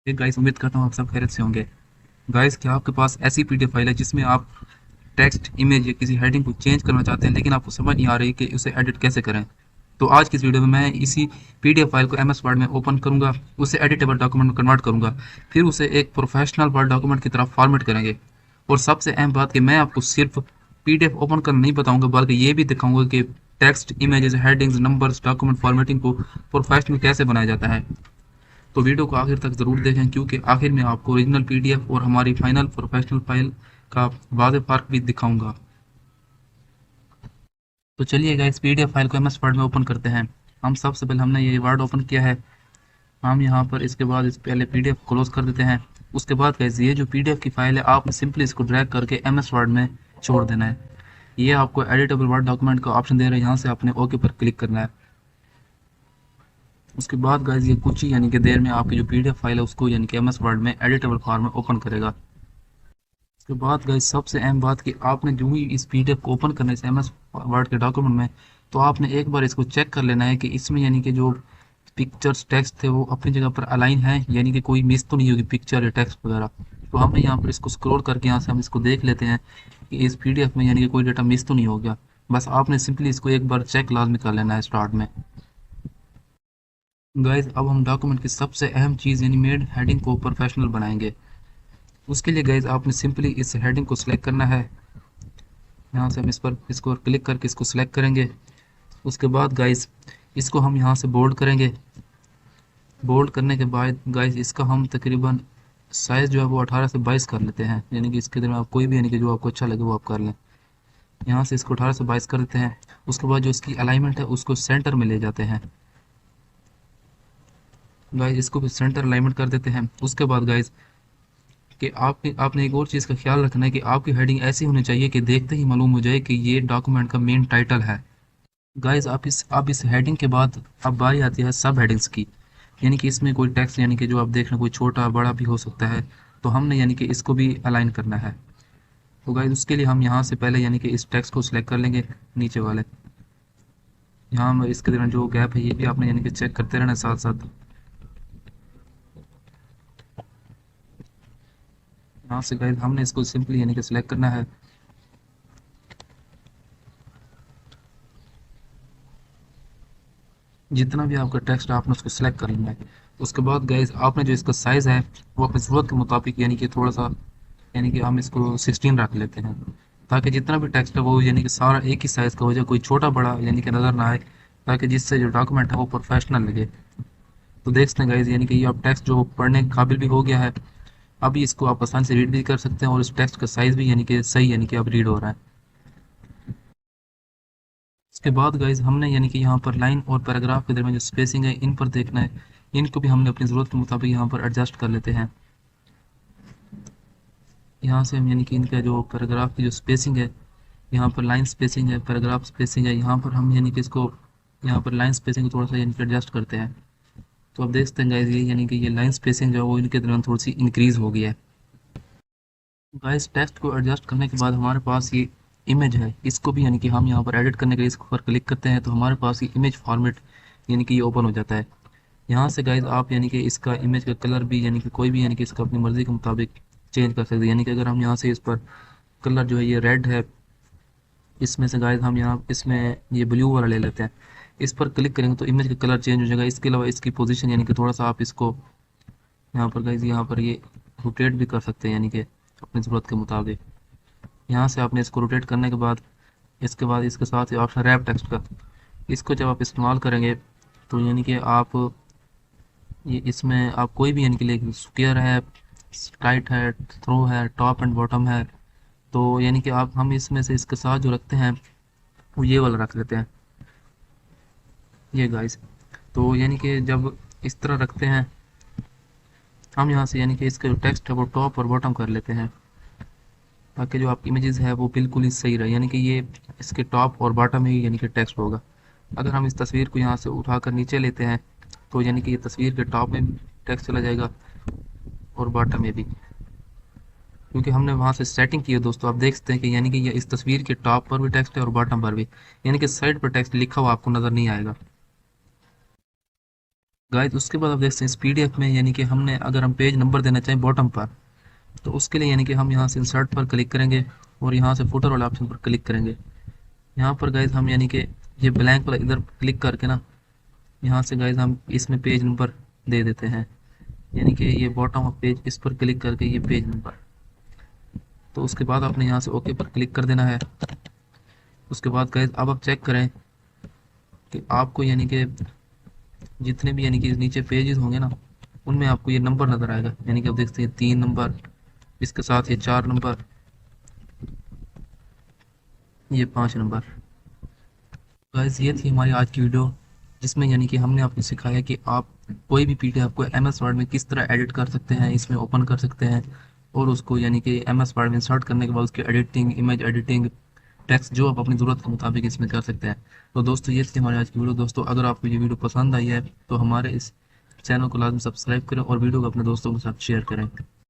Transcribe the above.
Guys, उम्मीद करता हूँ आप सब खैरियत से होंगे। गाइस, क्या आपके पास ऐसी पीडीएफ फाइल है जिसमें आप टेक्स्ट, इमेज या किसी हेडिंग को चेंज करना चाहते हैं लेकिन आपको समझ नहीं आ रही कि उसे एडिट कैसे करें? तो आज की इस वीडियो में मैं इसी पीडीएफ फाइल को एमएस वर्ड में ओपन करूंगा, उसे एडिटेबल डॉक्यूमेंट में कन्वर्ट करूंगा, फिर उसे एक प्रोफेशनल वर्ड डॉक्यूमेंट की तरफ फॉर्मेट करेंगे। और सबसे अहम बात कि मैं आपको सिर्फ पीडीएफ ओपन करना नहीं बताऊंगा बल्कि ये भी दिखाऊंगा कि text, images, headings, numbers, document formatting को प्रोफेशनल कैसे बनाया जाता है। तो वीडियो को आखिर तक ज़रूर देखें क्योंकि आखिर में आपको ओरिजिनल पीडीएफ और हमारी फाइनल प्रोफेशनल फाइल का वाज़ेह फ़र्क भी दिखाऊंगा। तो चलिए गाइस, पीडीएफ फाइल को एमएस वर्ड में ओपन करते हैं। हम सबसे पहले हमने ये वर्ड ओपन किया है। हम यहाँ पर इसके बाद इस पहले पीडीएफ क्लोज कर देते हैं। उसके बाद गाइस, ये जो पीडीएफ की फाइल है आपने सिंपली इसको ड्रैग करके एमएस वर्ड में छोड़ देना है। ये आपको एडिटेबल वर्ड डॉक्यूमेंट का ऑप्शन दे रहा है, यहाँ से आपने ओके पर क्लिक करना है। उसके बाद गाइस, ये कुछ ही यानी कि देर में आपकी जो पीडीएफ फाइल है उसको यानी कि एमएस वर्ड में एडिटेबल फॉर्म में ओपन करेगा। उसके बाद गाइस, सबसे अहम बात कि आपने जो ही इस पीडीएफ को ओपन करने से एमएस वर्ड के डॉक्यूमेंट में, तो आपने एक बार इसको चेक कर लेना है कि इसमें यानी कि जो पिक्चर्स, टेक्स्ट थे वो अपनी जगह पर अलाइन है, यानी कि कोई मिस तो नहीं होगी पिक्चर या टेक्स्ट वगैरह। तो हमने यहाँ पर इसको स्क्रॉल करके यहाँ से हम इसको देख लेते हैं कि इस पीडीएफ में यानी कि कोई डाटा मिस तो नहीं हो गया। बस आपने सिंपली इसको एक बार चेक लाजमी कर लेना है स्टार्ट में। गाइस, अब हम डॉक्यूमेंट की सबसे अहम चीज़ यानी मेड हेडिंग को प्रोफेशनल बनाएंगे। उसके लिए गाइस, आपने सिंपली इस हेडिंग को सिलेक्ट करना है। यहाँ से हम इस पर इसको क्लिक करके इसको सिलेक्ट करेंगे। उसके बाद गाइस, इसको हम यहाँ से बोल्ड करेंगे। बोल्ड करने के बाद गाइस, इसका हम तकरीबन साइज़ जो है वो 18 से 22 कर लेते हैं, यानी कि इसके दरमियान आप कोई भी यानी कि जो आपको अच्छा लगे वो आप कर लें। यहाँ से इसको 18 से 22 कर देते हैं। उसके बाद जो इसकी अलाइनमेंट है उसको सेंटर में ले जाते हैं। गाइस, इसको भी सेंटर अलाइनमेंट कर देते हैं। उसके बाद गाइस, कि आपने एक और चीज़ का ख्याल रखना है कि आपकी हेडिंग ऐसी होनी चाहिए कि देखते ही मालूम हो जाए कि ये डॉक्यूमेंट का मेन टाइटल है। गाइस, आप इस हेडिंग के बाद अब बारी आती है सब हेडिंग्स की, यानी कि इसमें कोई टेक्स्ट यानी कि जो आप देख रहे हैं कोई छोटा बड़ा भी हो सकता है, तो हमने यानी कि इसको भी अलाइन करना है। तो गाइस, उसके लिए हम यहाँ से पहले यानी कि इस टेक्स्ट को सिलेक्ट कर लेंगे नीचे वाले। यहाँ हम इसके दौरान जो गैप है ये भी आपने यानी कि चेक करते रहना साथ साथ। यहाँ से गाइस, हमने इसको सिंपली यानी कि सिलेक्ट करना है। जितना भी आपका टेक्स्ट है आपने उसको सिलेक्ट कर लेना है। उसके बाद गाइस, आपने जो इसका साइज़ है वो अपनी ज़रूरत के मुताबिक यानी कि थोड़ा सा, यानी कि हम इसको 16 रख लेते हैं, ताकि जितना भी टेक्स्ट है वो यानी कि सारा एक ही साइज़ का हो जाए, कोई छोटा बड़ा यानी कि नज़र ना आए, ताकि जिससे जो डॉक्यूमेंट है वो प्रोफेशनल लगे। तो देख सकते हैं गाइस, यानी कि ये अब टेक्स्ट जो पढ़ने के काबिल भी हो गया है। अभी इसको आप आसानी से रीड भी कर सकते हैं और इस टेक्स्ट का साइज़ भी यानी कि सही यानी कि अब रीड हो रहा है। इसके बाद गाइज, हमने यानी कि यहाँ पर लाइन और पैराग्राफ के दरमियान जो स्पेसिंग है इन पर देखना है। इनको भी हमने अपनी ज़रूरत के मुताबिक यहाँ पर एडजस्ट कर लेते हैं। यहाँ से हम यानी कि इनका जो पैराग्राफ की जो स्पेसिंग है, यहाँ पर लाइन स्पेसिंग है, पैराग्राफ स्पेसिंग है, यहाँ पर हम यानी कि इसको, यहाँ पर लाइन स्पेसिंग को थोड़ा सा यानी कि एडजस्ट करते हैं। तो आप देख सकते हैं गाइज, ये यानी कि ये लाइन स्पेसिंग जो है वो इनके दरमियान थोड़ी सी इंक्रीज़ हो गई है। गाइस, टेक्स्ट को एडजस्ट करने के बाद हमारे पास ये इमेज है, इसको भी यानी कि हम यहाँ पर एडिट करने के लिए इस पर क्लिक करते हैं तो हमारे पास ये इमेज फॉर्मेट यानी कि ये ओपन हो जाता है। यहाँ से गाइस, आप यानी कि इसका इमेज का कलर भी यानी कि कोई भी यानी कि इसका अपनी मर्ज़ी के मुताबिक चेंज कर सकते हैं। यानी कि अगर हम यहाँ से इस पर कलर जो है ये रेड है, इसमें से गाइस हम यहाँ इसमें ये ब्लू वाला ले लेते हैं। इस पर क्लिक करेंगे तो इमेज का कलर चेंज हो जाएगा। इसके अलावा इसकी पोजीशन यानी कि थोड़ा सा आप इसको यहाँ पर गाइस, यहाँ पर ये रोटेट भी कर सकते हैं यानी कि अपनी ज़रूरत के मुताबिक। यहाँ से आपने इसको रोटेट करने के बाद, इसके बाद इसके साथ ही ऑप्शन रैप टेक्स्ट का, इसको जब आप इस्तेमाल करेंगे तो यानी कि आप ये इसमें आप कोई भी यानी कि ले, स्क्वायर है, राइट है, थ्रो है, टॉप एंड बॉटम है, तो यानी कि आप हम इसमें से इसके साथ जो रखते हैं वो ये वाला रख लेते हैं, ये गाइस। तो यानी कि जब इस तरह रखते हैं हम, यहाँ से यानी कि इसका जो टेक्स्ट है वो टॉप और बॉटम कर लेते हैं, ताकि जो आपकी इमेजेस है वो बिल्कुल ही सही रहे, यानी कि ये इसके टॉप और बॉटम में ही यानी कि टेक्स्ट होगा। अगर हम इस तस्वीर को यहाँ से उठाकर नीचे लेते हैं तो यानी कि ये तस्वीर के टॉप में टेक्स्ट चला जाएगा और बॉटम में भी, क्योंकि हमने वहाँ से सेटिंग की है दोस्तों। आप देख सकते हैं कि यानी कि ये इस तस्वीर के टॉप पर भी टेक्स्ट है और बॉटम पर भी, यानी कि साइड पर टेक्स्ट लिखा हुआ आपको नज़र नहीं आएगा। गाइस उसके बाद आप देखते हैं इस पीडीएफ में यानी कि हमने अगर हम पेज नंबर देना चाहें बॉटम पर, तो उसके लिए यानी कि हम यहाँ से इंसर्ट पर क्लिक करेंगे और यहाँ से फुटर वाला ऑप्शन पर क्लिक करेंगे। यहाँ पर गाइस हम यानी कि ये ब्लैंक वाला इधर क्लिक करके ना, यहाँ से गाइस हम इसमें पेज नंबर दे देते हैं, यानी कि ये बॉटम ऑफ पेज, इस पर क्लिक करके ये पेज नंबर। तो उसके बाद आपने यहाँ से ओके पर क्लिक कर देना है। उसके बाद गाइस अब आप चेक करें कि आपको यानी कि जितने भी यानी कि नीचे पेजेस होंगे ना, उनमें आपको ये नंबर नज़र आएगा, यानी कि आप देखते हैं 3 नंबर, इसके साथ ये 4 नंबर, ये 5 नंबर। गाइस ये थी हमारी आज की वीडियो, जिसमें यानी कि हमने आपको सिखाया कि आप कोई भी पीडीएफ को एम एस वर्ड में किस तरह एडिट कर सकते हैं, इसमें ओपन कर सकते हैं और उसको यानी कि एम एस वर्ड में इंसर्ट करने के बाद उसकी एडिटिंग, इमेज एडिटिंग, टेक्स्ट जो आप अपनी ज़रूरत के मुताबिक इसमें कर सकते हैं। तो दोस्तों ये थी हमारी आज की वीडियो। दोस्तों अगर आपको ये वीडियो पसंद आई है तो हमारे इस चैनल को लाजमी सब्सक्राइब करें और वीडियो को अपने दोस्तों के साथ शेयर करें।